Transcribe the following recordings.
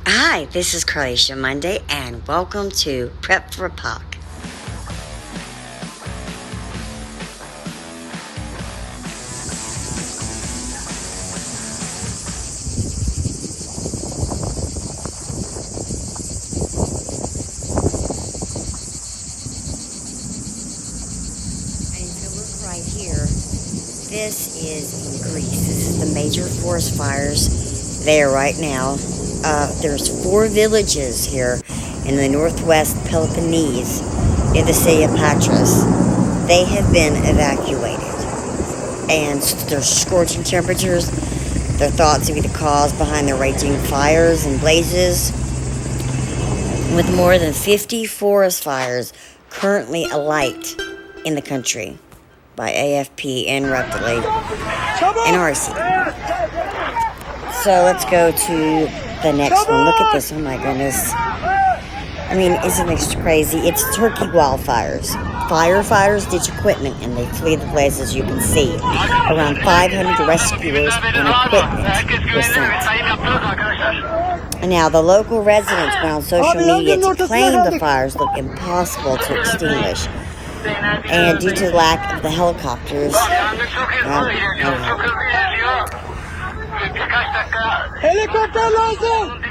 Hi, this is Croatia Monday, and welcome to Prep for POC. And if you look right here, this is in Greece. This is the major forest fires there right now. There's 4 villages here in the northwest Peloponnese in the city of Patras. They have been evacuated, and there's scorching temperatures. They're thought to be the cause behind the raging fires and blazes, with more than 50 forest fires currently alight in the country by AFP and Reputally and RC. So let's go to the next one. Look at this. Oh my goodness. I mean, isn't this crazy? It's Turkey wildfires. Firefighters ditch equipment and they flee the blaze, as you can see. Around 500 rescuers and equipment were sent. And now the local residents went on social media to claim the fires look impossible to extinguish. And due to the lack of the helicopters, Helikopter lazım.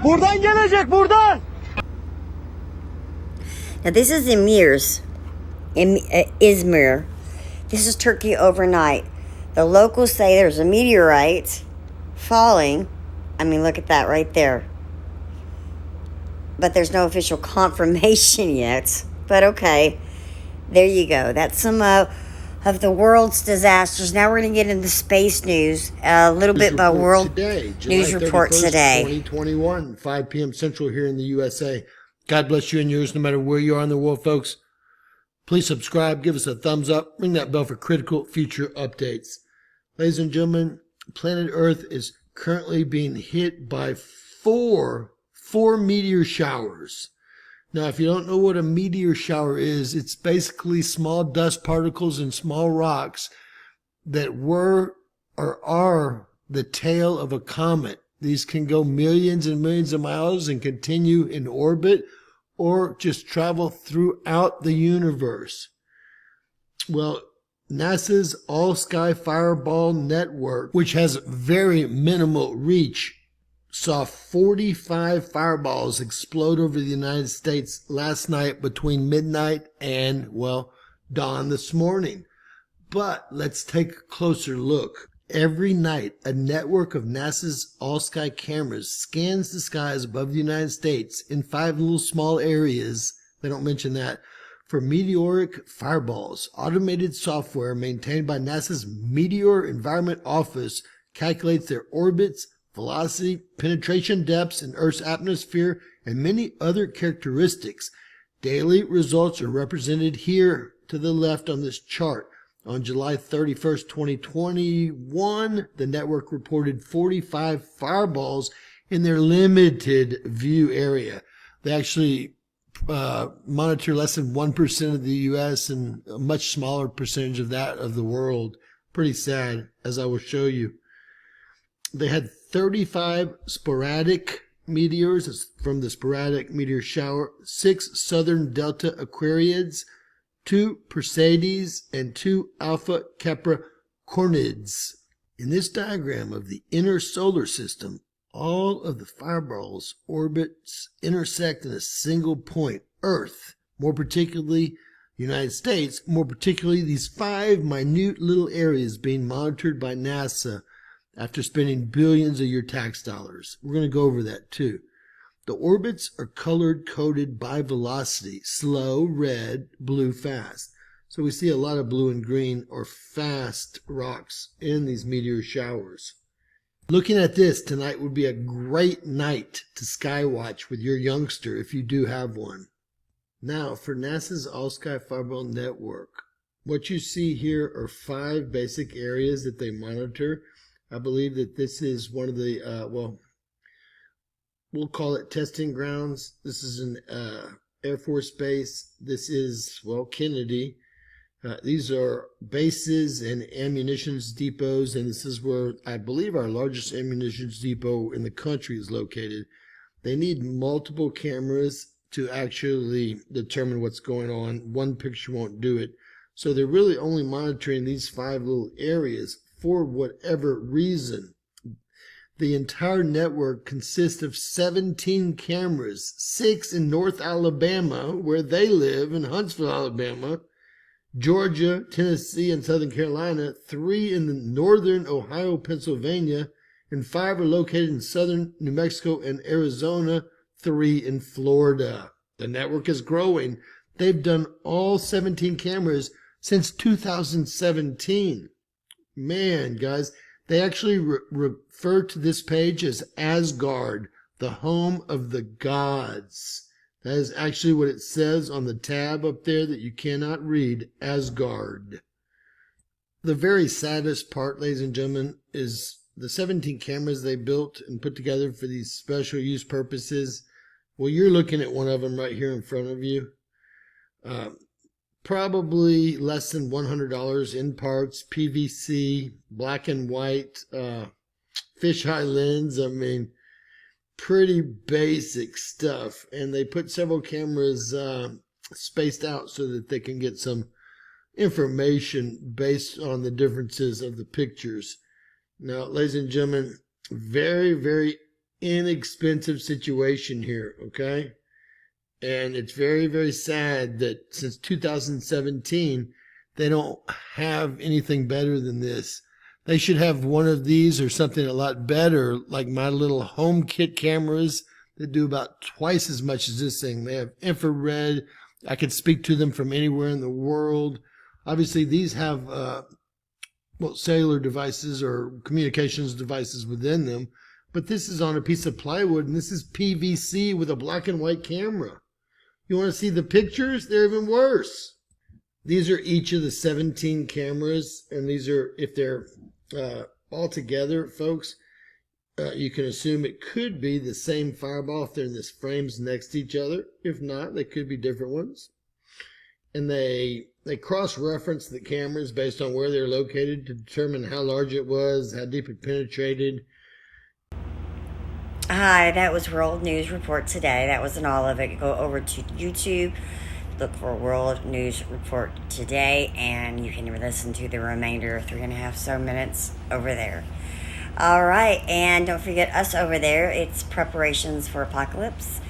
Buradan gelecek, buradan. Now this is Izmir. This is Turkey overnight. The locals say there's a meteorite falling. I mean, look at that right there. But there's no official confirmation yet. But okay, there you go. That's some of the world's disasters. Now we're going to get into space news. A little bit about World News Report today. 2021, 5 p.m. Central here in the USA. God bless you and yours no matter where you are in the world, folks. Please subscribe, give us a thumbs up, ring that bell for critical future updates. Ladies and gentlemen, planet Earth is currently being hit by four meteor showers. Now, if you don't know what a meteor shower is, it's basically small dust particles and small rocks that were or are the tail of a comet. These can go millions and millions of miles and continue in orbit or just travel throughout the universe. Well, NASA's All-Sky Fireball Network, which has very minimal reach, saw 45 fireballs explode over the United States last night between midnight and, well, dawn this morning. But let's take a closer look. Every night, a network of NASA's all-sky cameras scans the skies above the United States in 5 little small areas, they don't mention that, for meteoric fireballs. Automated software maintained by NASA's Meteor Environment Office calculates their orbits, velocity, penetration depths in Earth's atmosphere, and many other characteristics. Daily results are represented here to the left on this chart. On July 31st, 2021, the network reported 45 fireballs in their limited view area. They actually monitor less than 1% of the U.S. and a much smaller percentage of that of the world. Pretty sad, as I will show you. They had 35 sporadic meteors from the sporadic meteor shower, 6 southern Delta Aquariids, 2 Perseids, and 2 Alpha Capricornids. In this diagram of the inner solar system, all of the fireballs' orbits intersect in a single point, Earth, more particularly United States, more particularly these 5 minute little areas being monitored by NASA after spending billions of your tax dollars. We're going to go over that too. The orbits are color-coded by velocity, slow, red, blue, fast. So we see a lot of blue and green or fast rocks in these meteor showers. Looking at this tonight would be a great night to skywatch with your youngster if you do have one. Now for NASA's All-Sky Fireball Network, what you see here are 5 basic areas that they monitor. I believe that this is one of the, we'll call it testing grounds. This is an Air Force base. This is, well, Kennedy. These are bases and ammunitions depots, and this is where I believe our largest ammunitions depot in the country is located. They need multiple cameras to actually determine what's going on. One picture won't do it. So they're really only monitoring these 5 little areas for whatever reason. The entire network consists of 17 cameras, 6 in North Alabama, where they live, in Huntsville, Alabama, Georgia, Tennessee, and Southern Carolina, 3 in the northern Ohio, Pennsylvania, and 5 are located in southern New Mexico and Arizona, 3 in Florida. The network is growing. They've done all 17 cameras since 2017. Man, guys, they actually refer to this page as Asgard, the home of the gods. That is actually what it says on the tab up there that you cannot read, Asgard. The very saddest part, ladies and gentlemen, is the 17 cameras they built and put together for these special use purposes. Well, you're looking at one of them right here in front of you. Probably less than $100 in parts, PVC, black and white, fisheye lens. I mean, pretty basic stuff. And they put several cameras spaced out so that they can get some information based on the differences of the pictures. Now, ladies and gentlemen, very, very inexpensive situation here, okay? And it's very, very sad that since 2017, they don't have anything better than this. They should have one of these or something a lot better, like my little home kit cameras that do about twice as much as this thing. They have infrared. I can speak to them from anywhere in the world. Obviously, these have cellular devices or communications devices within them. But this is on a piece of plywood, and this is PVC with a black and white camera. You want to see the pictures? They're even worse. These are each of the 17 cameras, and these are, if they're all together, folks, you can assume it could be the same fireball if they're in this frames next to each other. If not, they could be different ones. And they cross-reference the cameras based on where they're located to determine how large it was, how deep it penetrated. Hi, that was World News Report Today. That wasn't all of it. Go over to YouTube, look for World News Report Today, and you can listen to the remainder of 3.5 so minutes over there. All right, and don't forget us over there. It's Preparations for Apocalypse.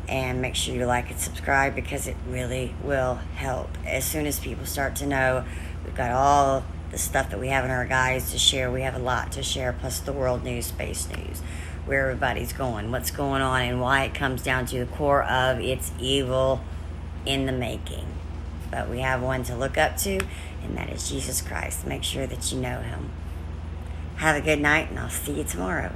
And make sure you like and subscribe because it really will help. As soon as people start to know we've got all the stuff that we have in our guides to share, we have a lot to share, plus the world news, space news, where everybody's going, what's going on, and why it comes down to the core of it's evil in the making. But we have one to look up to, and that is Jesus Christ. Make sure that you know him. Have a good night, and I'll see you tomorrow.